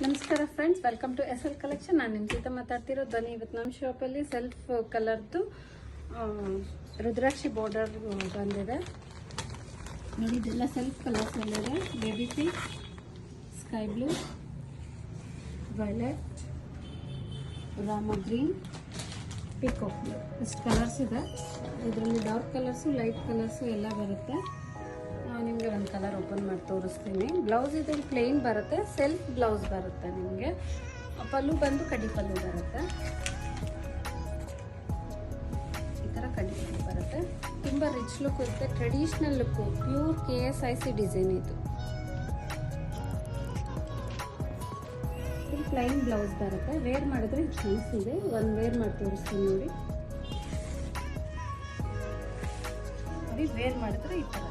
ನಮಸ್ಕಾರ friends, welcome to SL collection. ನಾನು ನಿಮ್ಮ ಜೊತೆ ಮಾತಾಡ್ತಿರೋ ಧ್ವನಿ. ಇವತ್ತು ನಮ್ಮ ಶಾಪಲ್ಲಿ ಸೆಲ್ಫ್ ಕಲರ್ದು ರುದ್ರಾಕ್ಷಿ ಬಾರ್ಡರ್ ಬಂದಿದೆ ನೋಡಿ. ಇದೆಲ್ಲ ಸೆಲ್ಫ್ ಕಲರ್ಸ್ ಅಲ್ಲಿದೆ. Baby pink, sky blue, violet, Rama green, peacock blue, ಇಷ್ಟು ಕಲರ್ಸ್ ಇದೆ. ಇದರಲ್ಲಿ ಡಾರ್ಕ್ ಕಲರ್ಸು, ಲೈಟ್ ಕಲರ್ಸು ಎಲ್ಲ ಬರುತ್ತೆ. ನಿಮಗೆ ಒಂದು ಕಲರ್ ಓಪನ್ ಮಾಡಿ ತೋರಿಸ್ತೀನಿ. ಬ್ಲೌಸ್ ಇದ್ರಲ್ಲಿ ಪ್ಲೇನ್ ಬರುತ್ತೆ, ಸೆಲ್ಫ್ ಬ್ಲೌಸ್ ಬರುತ್ತೆ. ನಿಮಗೆ ಪಲ್ಲು ಬಂದು ಕಡಿ ಪಲ್ಲು ಬರುತ್ತೆ. ಈ ಥರ ಕಡಿ ಪಲ್ಲು ಬರುತ್ತೆ. ತುಂಬ ರಿಚ್ ಲುಕ್ ಇರುತ್ತೆ, traditional look, pure KSIC design ಇದು. ಇದು ಪ್ಲೈನ್ ಬ್ಲೌಸ್ ಬರುತ್ತೆ. ವೇರ್ ಮಾಡಿದ್ರೆ ಇದೆ. ಒಂದು ವೇರ್ ಮಾಡಿ ತೋರಿಸ್ತೀನಿ ನೋಡಿ. ವೇರ್ ಮಾಡಿದ್ರೆ ಈ ಥರ